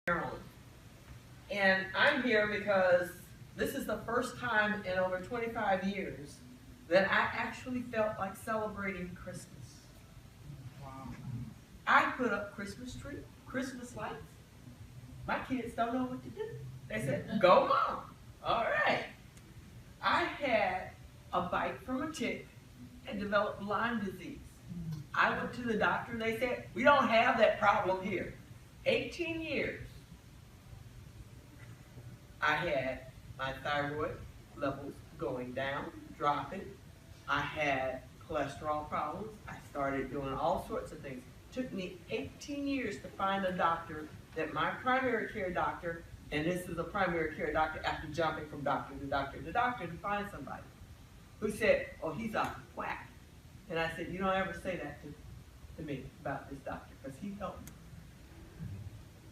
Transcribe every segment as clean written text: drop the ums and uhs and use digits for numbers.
Maryland. And I'm here because this is the first time in over 25 years that I actually felt like celebrating Christmas. Wow. I put up Christmas tree, Christmas lights. My kids don't know what to do. They said, go mom. All right. I had a bite from a tick and developed Lyme disease. I went to the doctor and they said, we don't have that problem here. 18 years. I had my thyroid levels going down, dropping. I had cholesterol problems. I started doing all sorts of things. It took me 18 years to find a doctor that my primary care doctor, and this is a primary care doctor after jumping from doctor to doctor to doctor to find somebody, who said, oh, he's off the whack. And I said, you don't ever say that to me about this doctor, because he helped me.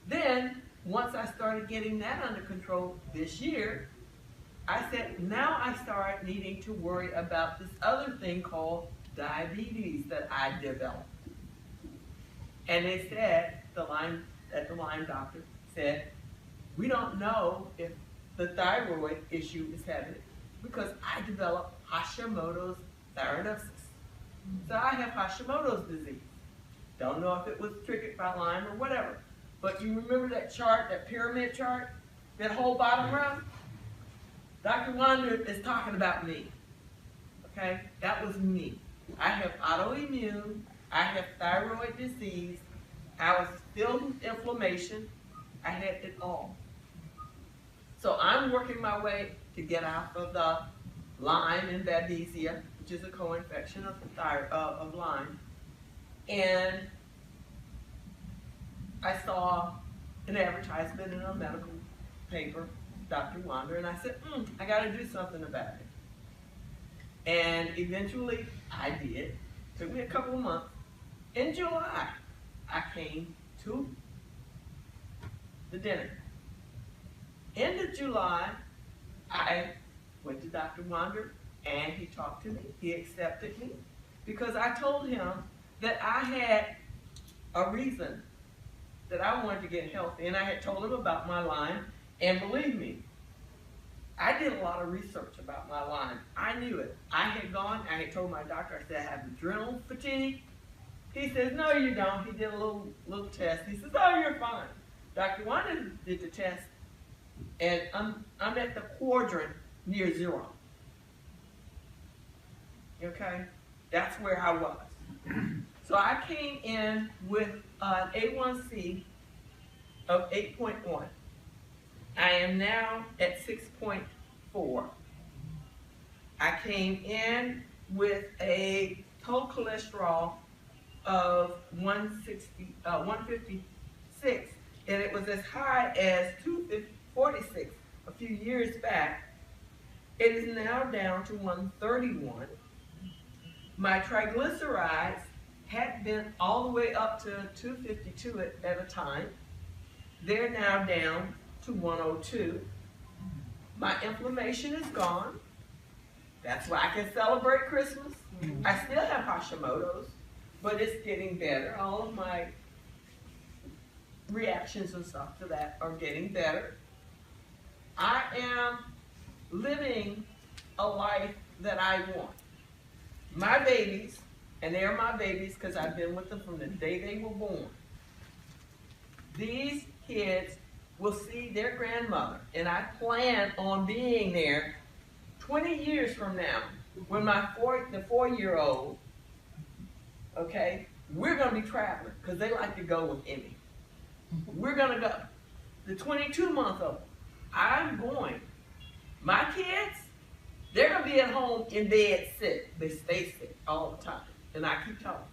Then, once I started getting that under control this year, I said, now I start needing to worry about this other thing called diabetes that I developed. And they said, the Lyme doctor said, we don't know if the thyroid issue is having it because I developed Hashimoto's thyroidosis. So I have Hashimoto's disease. Don't know if it was triggered by Lyme or whatever. But you remember that chart, that pyramid chart? That whole bottom row? Dr. Wanda is talking about me. Okay? That was me. I have autoimmune. I have thyroid disease. I was filled with inflammation. I had it all. So I'm working my way to get out of the Lyme and Babesia, which is a co-infection of Lyme. And I saw an advertisement in a medical paper, Dr. Wanda, and I said, I got to do something about it. And eventually I did. Took me a couple of months. In July, I came to the dinner. End of July, I went to Dr. Wander and he talked to me. He accepted me because I told him that I had a reason that I wanted to get healthy, and I had told him about my Lyme, and believe me, I did a lot of research about my Lyme. I knew it. I had told my doctor, I said, I have adrenal fatigue. He says, no, you don't. He did a little test. He says, oh, you're fine. Dr. Wanda did the test, and I'm at the quadrant near 0. Okay? That's where I was. So I came in with an A1C of 8.1. I am now at 6.4. I came in with a total cholesterol of 156, and it was as high as 246 a few years back. It is now down to 131. My triglycerides had been all the way up to 252 at a time. They're now down to 102. My inflammation is gone. That's why I can celebrate Christmas. I still have Hashimoto's, but it's getting better. All of my reactions and stuff to that are getting better. I am living a life that I want. My babies, and they are my babies because I've been with them from the day they were born. These kids will see their grandmother, and I plan on being there 20 years from now when the 4-year-old, okay, we're going to be traveling because they like to go with Emmy. We're going to go. The 22-month-old, I'm going. My kids, they're going to be at home in bed sick. They stay sick all the time. And I keep talking.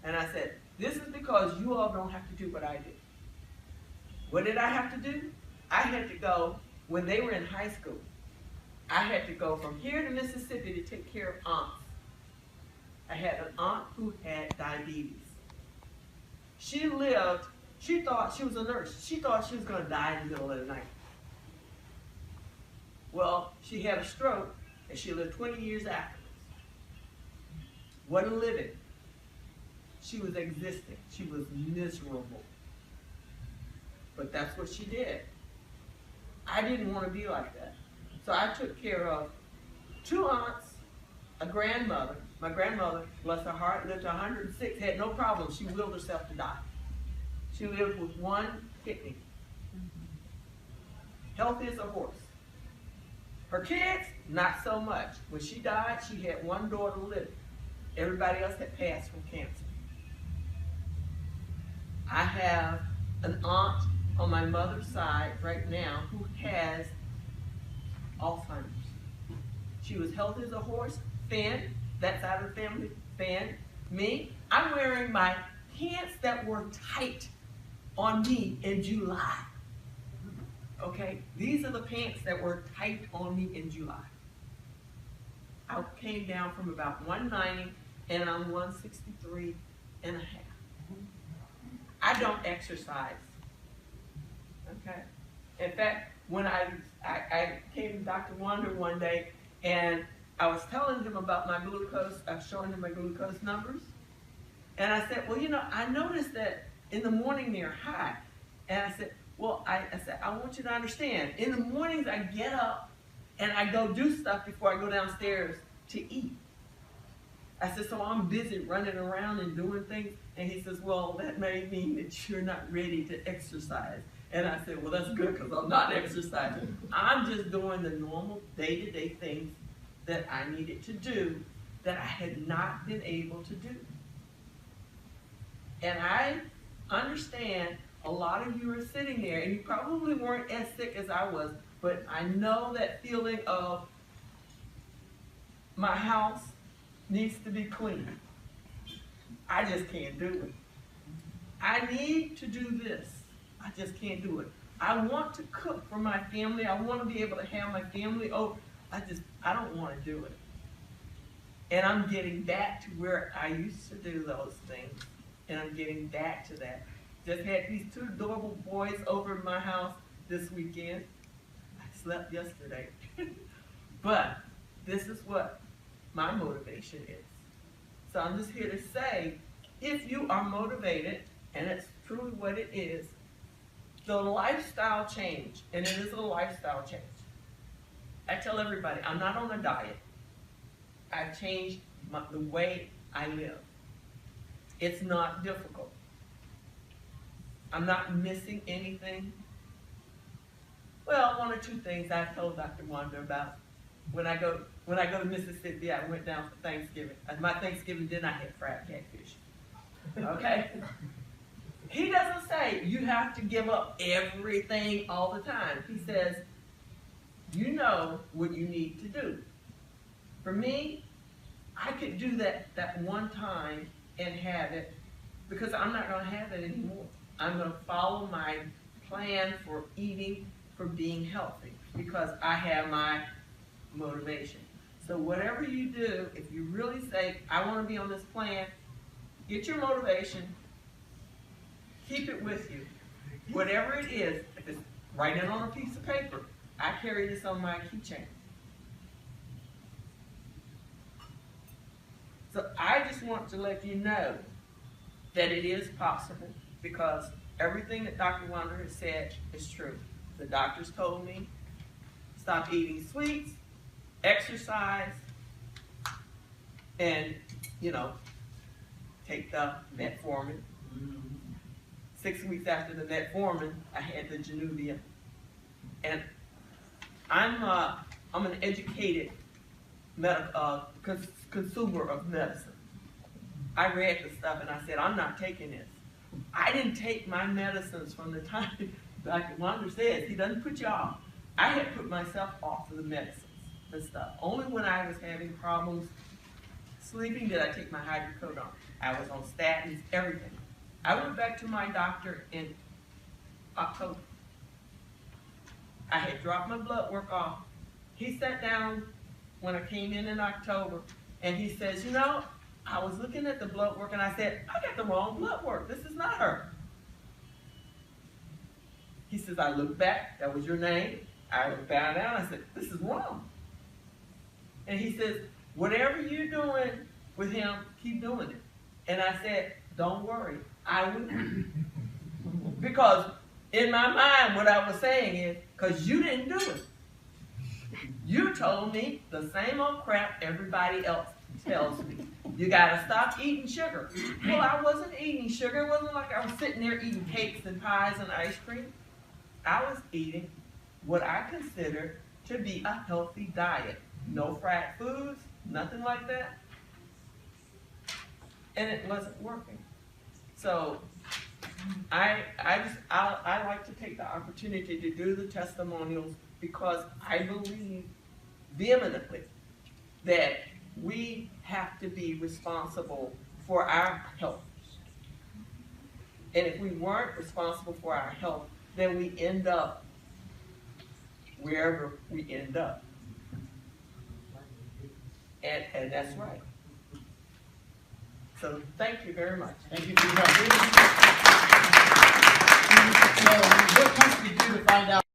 And I said, this is because you all don't have to do what I did. What did I have to do? I had to go, when they were in high school, I had to go from here to Mississippi to take care of aunts. I had an aunt who had diabetes. She lived, she thought she was a nurse. She thought she was going to die in the middle of the night. Well, she had a stroke, and she lived 20 years afterwards. Wasn't living. She was existing. She was miserable. But but that's what she did. I didn't want to be like that. So I took care of 2 aunts, a grandmother. My grandmother, bless her heart, lived to 106, had no problem. She willed herself to die. She lived with 1 kidney. Healthy as a horse. Her kids, not so much. When she died, she had 1 daughter living. Everybody else had passed from cancer. I have an aunt on my mother's side right now who has Alzheimer's. She was healthy as a horse, thin, that side of the family, thin. Me, I'm wearing my pants that were tight on me in July. Okay, these are the pants that were tight on me in July. I came down from about 190 and I'm 163 and a half. I don't exercise. Okay. In fact, when I came to Dr. Wander one day and I was telling him about my glucose, I was showing him my glucose numbers. And I said, well, you know, I noticed that in the morning they're high. And I said, well, I said, I want you to understand, in the mornings I get up and I go do stuff before I go downstairs to eat. I said, so I'm busy running around and doing things. And he says, well, that may mean that you're not ready to exercise. And I said, well, that's good because I'm not exercising. I'm just doing the normal day-to-day things that I needed to do that I had not been able to do. And I understand a lot of you are sitting there, and you probably weren't as sick as I was, but I know that feeling of my house needs to be clean. I just can't do it. I need to do this. I just can't do it. I want to cook for my family. I want to be able to have my family over. I don't want to do it. And I'm getting back to where I used to do those things. And I'm getting back to that. Just had these 2 adorable boys over at my house this weekend. I slept yesterday. But this is what my motivation is. So I'm just here to say, if you are motivated, and it's truly what it is, the lifestyle change, and it is a lifestyle change. I tell everybody, I'm not on a diet. I've changed the way I live. It's not difficult. I'm not missing anything. Well, 1 or 2 things I've told Dr. Wanda about. When I go to Mississippi, I went down for Thanksgiving. At my Thanksgiving dinner, I had fried catfish. Okay? He doesn't say you have to give up everything all the time. He says, you know what you need to do. For me, I could do that one time and have it because I'm not going to have it anymore. I'm going to follow my plan for eating, for being healthy, because I have my motivation. So whatever you do, if you really say, I want to be on this plan, get your motivation, keep it with you. Whatever it is, if it's write it on a piece of paper. I carry this on my keychain. So I just want to let you know that it is possible, because everything that Dr. Wander has said is true. The doctors told me, stop eating sweets, exercise, and, take the Metformin. 6 weeks after the Metformin, I had the Januvia. And I'm an educated consumer of medicine. I read the stuff and I said, I'm not taking this. I didn't take my medicines from the time Dr. Wander says he doesn't put you off. I had put myself off of the medicines and stuff. Only when I was having problems sleeping did I take my hydrocodone. I was on statins, everything. I went back to my doctor in October. I had dropped my blood work off. He sat down when I came in October, and he says, I was looking at the blood work, and I said, I got the wrong blood work. This is not her. He says, I looked back. That was your name. I found out. I said, this is wrong. And he says, whatever you're doing with him, keep doing it. And I said, don't worry. I will. Because in my mind, what I was saying is, because you didn't do it. You told me the same old crap everybody else tells me. You gotta stop eating sugar. Well, I wasn't eating sugar. It wasn't like I was sitting there eating cakes and pies and ice cream. I was eating what I consider to be a healthy diet. No fried foods, nothing like that. And it wasn't working. So I like to take the opportunity to do the testimonials because I believe vehemently that we have to be responsible for our health. And if we weren't responsible for our health, then we end up wherever we end up. And that's right. So thank you very much. Thank you for your help. So what must we do to find out